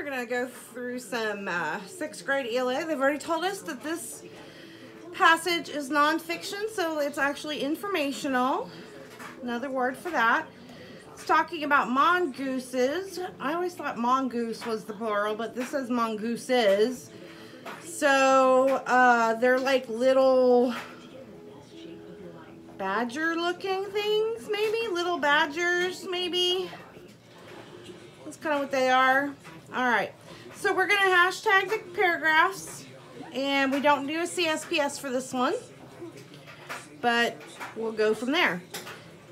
we're going to go through some 6th grade ELA. They've already told us that this passage is nonfiction, so it's actually informational. Another word for that. It's talking about mongooses. I always thought mongoose was the plural, but this says mongooses. So they're like little badger looking things, maybe? Little badgers, maybe? That's kind of what they are. Alright, so we're going to hashtag the paragraphs, and we don't do a CSPS for this one, but we'll go from there.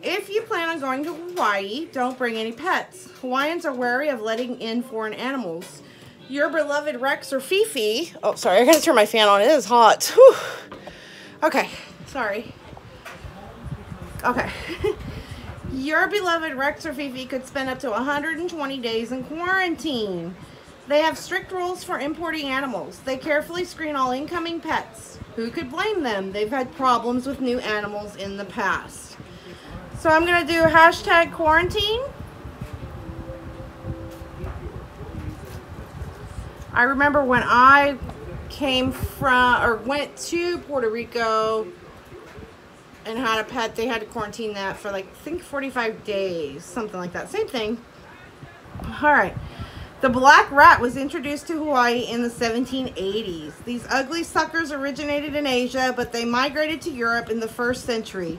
If you plan on going to Hawaii, don't bring any pets. Hawaiians are wary of letting in foreign animals. Your beloved Rex or Fifi, oh sorry, I gotta turn my fan on, it is hot. Whew. Okay, sorry. Okay. Your beloved Rex or Fifi could spend up to 120 days in quarantine. They have strict rules for importing animals. They carefully screen all incoming pets. Who could blame them? They've had problems with new animals in the past. So I'm going to do hashtag quarantine. I remember when I came from, or went to Puerto Rico and had a pet, they had to quarantine that for like, I think 45 days, something like that. Same thing. All right. The black rat was introduced to Hawaii in the 1780s. These ugly suckers originated in Asia, but they migrated to Europe in the 1st century.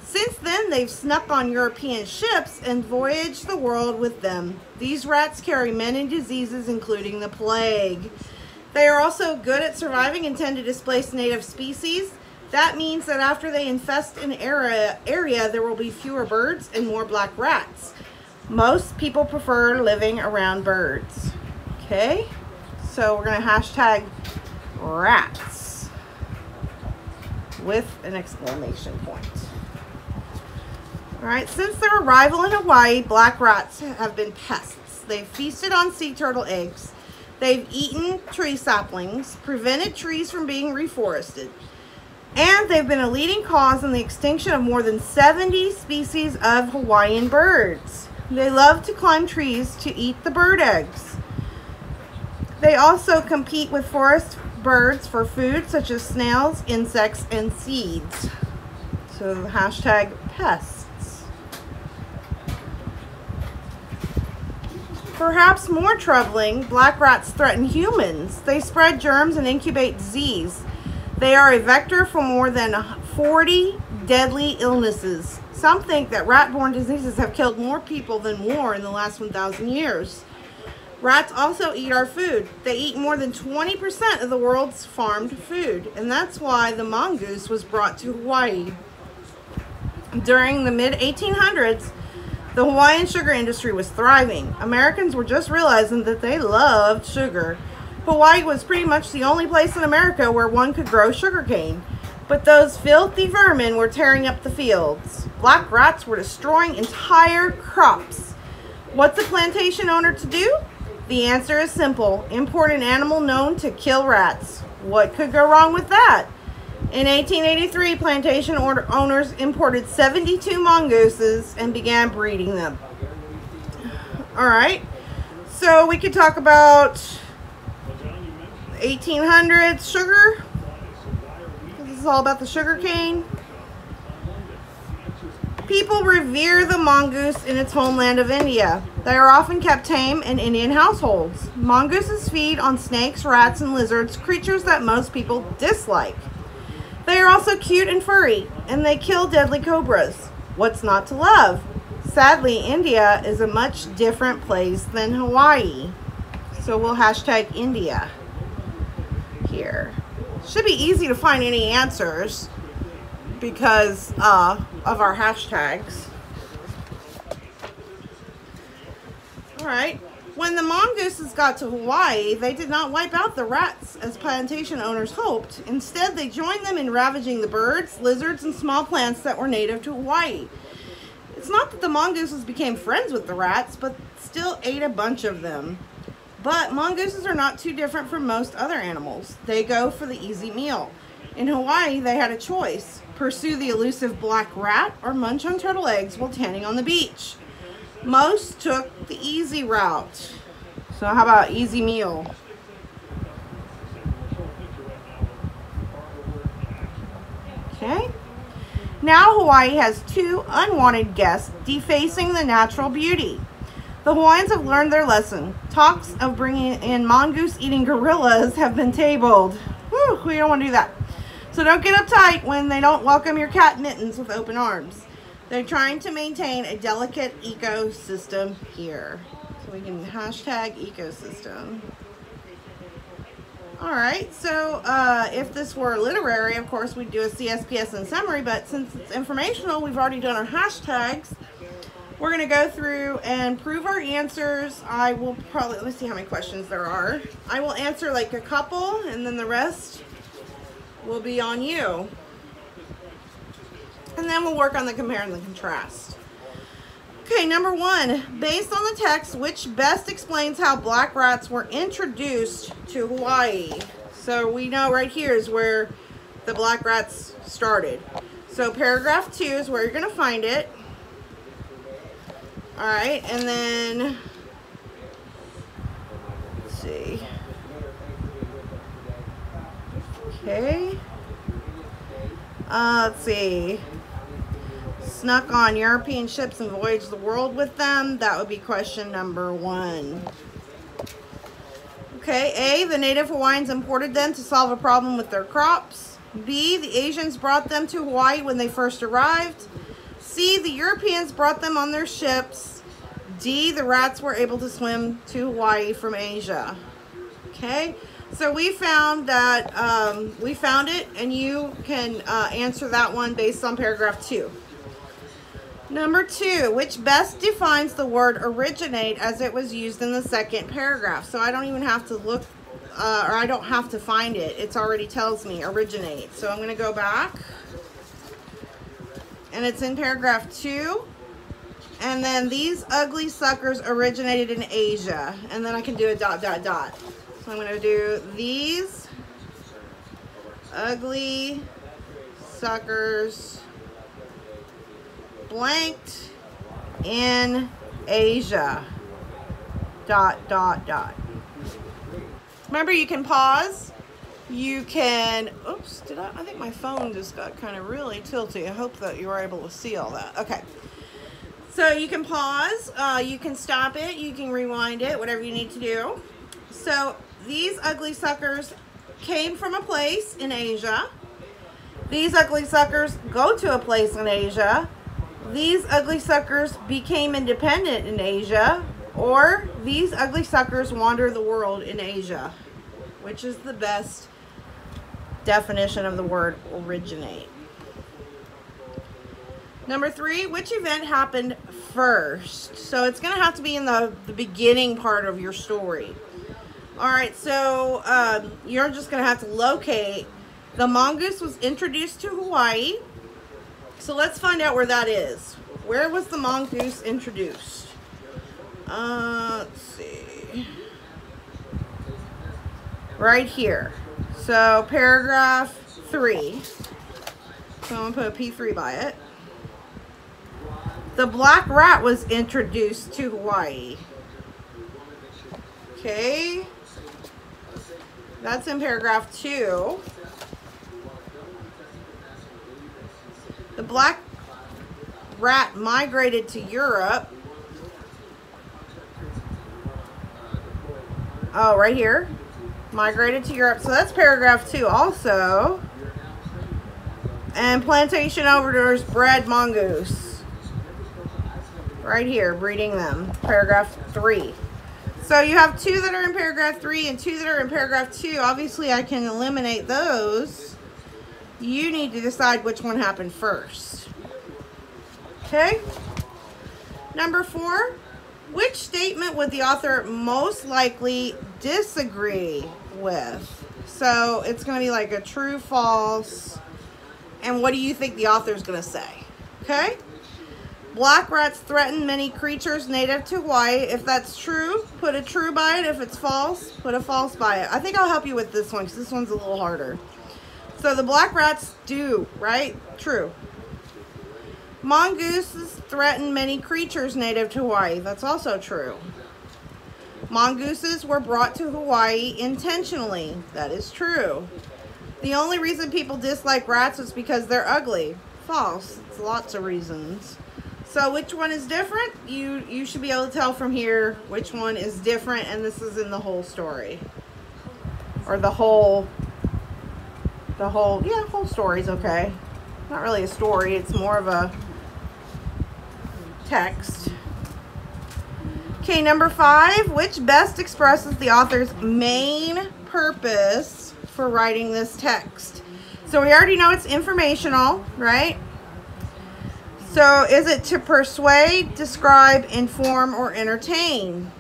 Since then, they've snuck on European ships and voyaged the world with them. These rats carry many diseases, including the plague. They are also good at surviving and tend to displace native species. That means that after they infest an area, there will be fewer birds and more black rats. Most people prefer living around birds. Okay, so we're going to hashtag rats with an exclamation point. Alright, since their arrival in Hawaii, black rats have been pests. They've feasted on sea turtle eggs. They've eaten tree saplings, prevented trees from being reforested. And they've been a leading cause in the extinction of more than 70 species of Hawaiian birds. They love to climb trees to eat the bird eggs. They also compete with forest birds for food, such as snails, insects, and seeds. So hashtag pests. Perhaps more troubling, black rats threaten humans. They spread germs and incubate disease. They are a vector for more than 40 deadly illnesses. Some think that rat-borne diseases have killed more people than war in the last 1,000 years. Rats also eat our food. They eat more than 20% of the world's farmed food, and that's why the mongoose was brought to Hawaii. During the mid-1800s, the Hawaiian sugar industry was thriving. Americans were just realizing that they loved sugar. Hawaii was pretty much the only place in America where one could grow sugarcane. But those filthy vermin were tearing up the fields. Black rats were destroying entire crops. What's a plantation owner to do? The answer is simple. Import an animal known to kill rats. What could go wrong with that? In 1883, plantation owners imported 72 mongooses and began breeding them. Alright, so we could talk about 1800s sugar. This is all about the sugar cane. People revere the mongoose in its homeland of India. They are often kept tame in Indian households. Mongooses feed on snakes, rats, and lizards, creatures that most people dislike. They are also cute and furry, and they kill deadly cobras. What's not to love? Sadly, India is a much different place than Hawaii. So we'll hashtag India here. Should be easy to find any answers because of our hashtags. Alright, when the mongooses got to Hawaii, they did not wipe out the rats as plantation owners hoped. Instead, they joined them in ravaging the birds, lizards, and small plants that were native to Hawaii. It's not that the mongooses became friends with the rats, but still ate a bunch of them. But mongooses are not too different from most other animals. They go for the easy meal. In Hawaii, they had a choice: pursue the elusive black rat or munch on turtle eggs while tanning on the beach. Most took the easy route. So how about easy meal? Okay. Now Hawaii has 2 unwanted guests defacing the natural beauty. The Hawaiians have learned their lesson. Talks of bringing in mongoose-eating gorillas have been tabled. Whew, we don't want to do that. So don't get uptight when they don't welcome your cat Mittens with open arms. They're trying to maintain a delicate ecosystem here. So we can hashtag ecosystem. Alright, so if this were literary, of course we'd do a CSPS and summary, but since it's informational, we've already done our hashtags. We're going to go through and prove our answers. I will probably, let me see how many questions there are. I will answer like a couple, and then the rest will be on you. And then we'll work on the compare and the contrast. Okay, number 1, based on the text, which best explains how black rats were introduced to Hawaii? So we know right here is where the black rats started. So paragraph 2 is where you're going to find it. All right, and then, let's see. Okay. Let's see. Snuck on European ships and voyaged the world with them. That would be question number 1. Okay, A, the native Hawaiians imported them to solve a problem with their crops. B, the Asians brought them to Hawaii when they first arrived. C, the Europeans brought them on their ships. D, the rats were able to swim to Hawaii from Asia. Okay, so we found that, we found it, and you can answer that one based on paragraph 2. Number 2, which best defines the word originate as it was used in the second paragraph? So I don't even have to look, or I don't have to find it. It already tells me originate. So I'm going to go back. And it's in paragraph 2. And then these ugly suckers originated in Asia. And then I can do a dot, dot, dot. So I'm going to do these ugly suckers blanked in Asia. Dot, dot, dot. Remember, you can pause. You can, oops, I think my phone just got kind of really tilty. I hope that you were able to see all that. Okay. So you can pause, you can stop it, you can rewind it, whatever you need to do. So these ugly suckers came from a place in Asia. These ugly suckers go to a place in Asia. These ugly suckers became independent in Asia. Or these ugly suckers wander the world in Asia. Which is the best definition of the word originate? Number 3, which event happened first? So it's going to have to be in the beginning part of your story. Alright, so you're just going to have to locate. The mongoose was introduced to Hawaii. So let's find out where that is. Where was the mongoose introduced? Let's see. Right here. So paragraph 3. So I'm going to put a P3 by it. The black rat was introduced to Hawaii. Okay. That's in paragraph 2. The black rat migrated to Europe. Oh, right here. Migrated to Europe. So that's paragraph 2 also. And plantation owners bred mongoose. Right here, breeding them. Paragraph 3. So you have 2 that are in paragraph 3 and 2 that are in paragraph 2. Obviously, I can eliminate those. You need to decide which one happened first. Okay? Number 4. Which statement would the author most likely disagree with? So it's going to be like a true, false, and what do you think the author is going to say? Okay? Black rats threaten many creatures native to Hawaii. If that's true, put a true by it. If it's false, put a false by it. I think I'll help you with this one because this one's a little harder. So the black rats do, right? True. Mongooses threaten many creatures native to Hawaii. That's also true. Mongooses were brought to Hawaii intentionally. That is true. The only reason people dislike rats is because they're ugly. False. It's lots of reasons. So which one is different? You should be able to tell from here which one is different, and this is in the whole story. Or the whole story's okay. Not really a story, it's more of a text. Okay, number 5, which best expresses the author's main purpose for writing this text? So we already know it's informational, right? So is it to persuade, describe, inform, or entertain?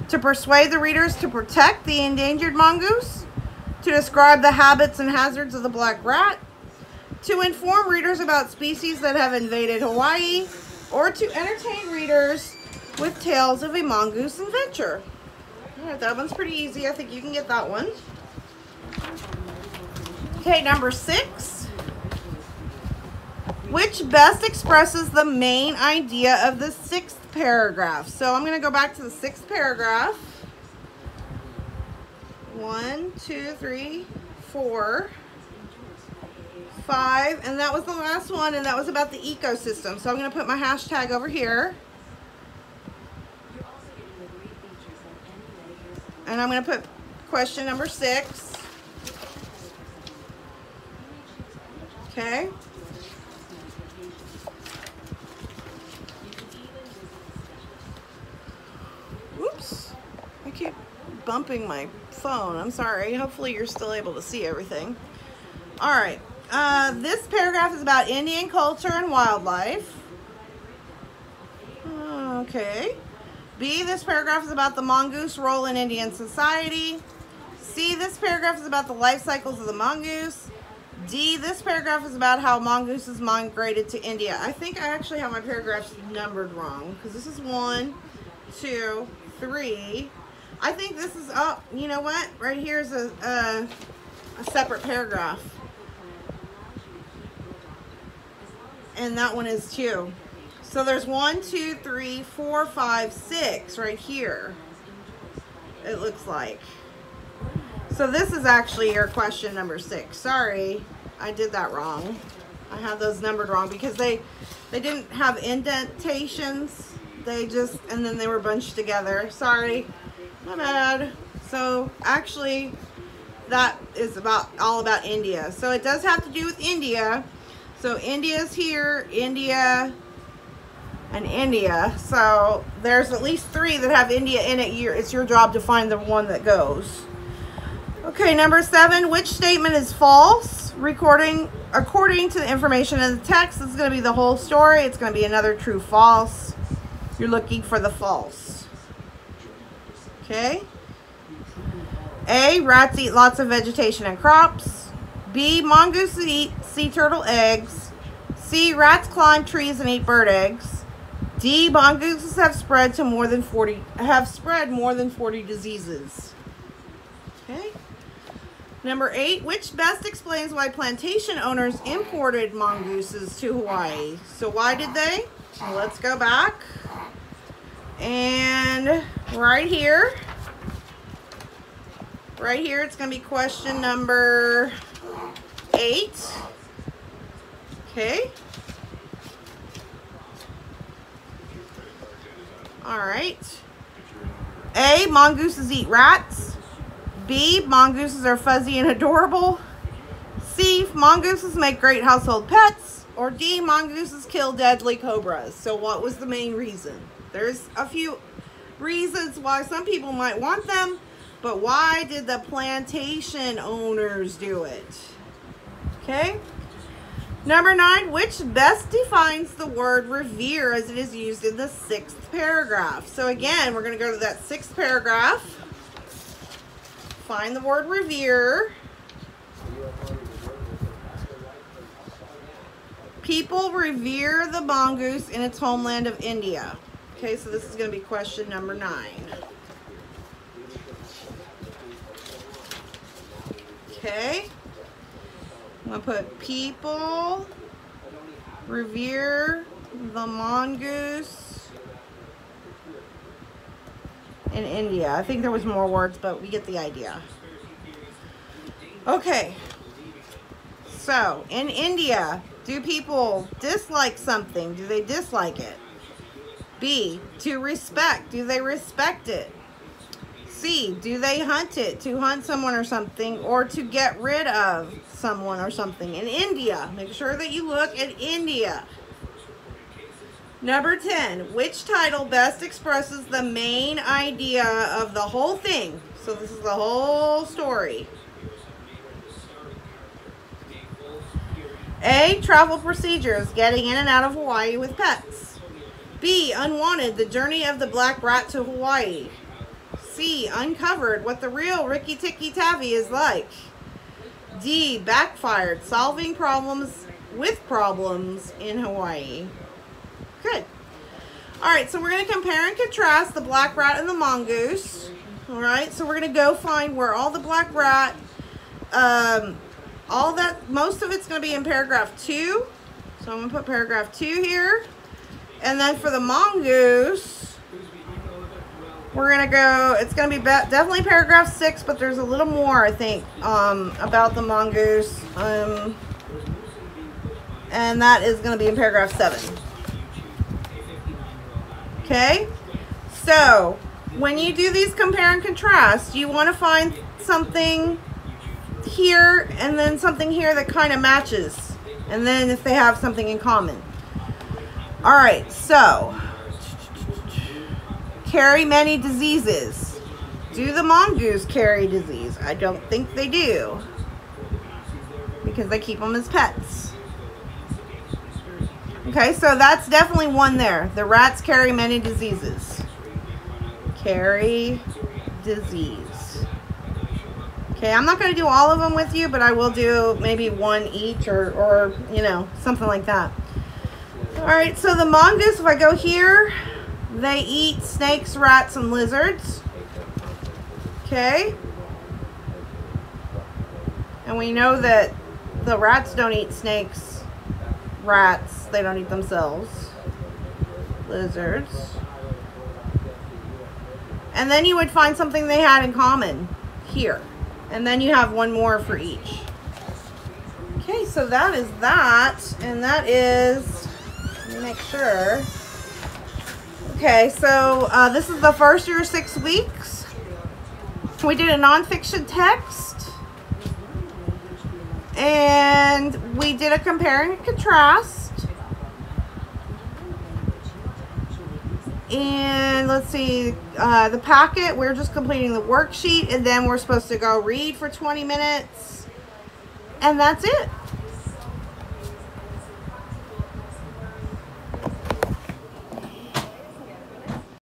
To persuade the readers to protect the endangered mongoose? To describe the habits and hazards of the black rat? To inform readers about species that have invaded Hawaii? Or to entertain readers with tales of a mongoose adventure? All right, that one's pretty easy. I think you can get that one. Okay, number 6. Which best expresses the main idea of the 6th paragraph? So I'm going to go back to the 6th paragraph. 1, 2, 3, 4, 5, and that was the last one, and that was about the ecosystem. So I'm going to put my hashtag over here. And I'm going to put question number 6. Okay. Oops. I keep bumping my phone. I'm sorry. Hopefully you're still able to see everything. All right. This paragraph is about Indian culture and wildlife. Okay. B, this paragraph is about the mongoose role in Indian society. C, this paragraph is about the life cycles of the mongoose. D, this paragraph is about how mongooses migrated to India. I think I actually have my paragraphs numbered wrong because this is 1, 2, 3. I think this is, oh, you know what? Right here is a separate paragraph. And that one is 2. So there's 1, 2, 3, 4, 5, 6 right here. It looks like. So this is actually your question number 6. Sorry, I did that wrong. I have those numbered wrong because they didn't have indentations. They just, and then they were bunched together. Sorry, my bad. So actually that is all about India. So it does have to do with India. So India's here, India, and India. So there's at least 3 that have India in it. It's your job to find the one that goes. Okay, number 7, which statement is false? According to the information in the text, this is going to be the whole story. It's going to be another true false. You're looking for the false. Okay. A, rats eat lots of vegetation and crops. B, mongooses eat sea turtle eggs. C, rats climb trees and eat bird eggs. D, mongooses have spread more than 40 diseases. Okay. Number 8, which best explains why plantation owners imported mongooses to Hawaii? So why did they? Well, let's go back. And right here, it's going to be question number 8. Okay. All right. A, mongooses eat rats. B, mongooses are fuzzy and adorable. C, mongooses make great household pets. Or D, mongooses kill deadly cobras. So what was the main reason? There's a few reasons why some people might want them, but why did the plantation owners do it? Okay. Number 9, which best defines the word revere as it is used in the 6th paragraph? So again, we're going to go to that 6th paragraph. Find the word revere. People revere the mongoose in its homeland of India. Okay, so this is going to be question number 9. Okay. I'm going to put people revere the mongoose in India. I think there was more words, but we get the idea. Okay. So, in India, do people dislike something? Do they dislike it? B, to respect. Do they respect it? C, do they hunt it? To hunt someone or something, or to get rid of someone or something. In India, make sure that you look at India. Number 10, which title best expresses the main idea of the whole thing? So this is the whole story. A, travel procedures, getting in and out of Hawaii with pets. B, unwanted, the journey of the black rat to Hawaii. C, uncovered, what the real Rikki Tikki Tavi is like. D, backfired, solving problems with problems in Hawaii. Good. Alright, so we're going to compare and contrast the black rat and the mongoose. Alright, so we're going to go find where all the black rat, most of it's going to be in paragraph 2. So I'm going to put paragraph 2 here. And then for the mongoose, we're going to go, it's going to be definitely paragraph 6, but there's a little more, I think, about the mongoose. And that is going to be in paragraph 7. Okay? So, when you do these compare and contrast, you want to find something here and then something here that kind of matches. And then if they have something in common. Alright, so carry many diseases. Do the mongoose carry disease? I don't think they do, because they keep them as pets. Okay, so that's definitely one there. The rats carry many diseases. Carry disease. Okay, I'm not going to do all of them with you, but I will do maybe one each or you know, something like that. Alright, so the mongoose, if I go here, they eat snakes, rats, and lizards. Okay. And we know that the rats don't eat snakes, rats, they don't eat themselves, lizards. And then you would find something they had in common here. And then you have one more for each. Okay, so that is that. And that is, let me make sure. Okay, so this is the first year 6 weeks. We did a nonfiction text. And we did a compare and contrast. And let's see, the packet, we're just completing the worksheet, and then we're supposed to go read for 20 minutes. And that's it.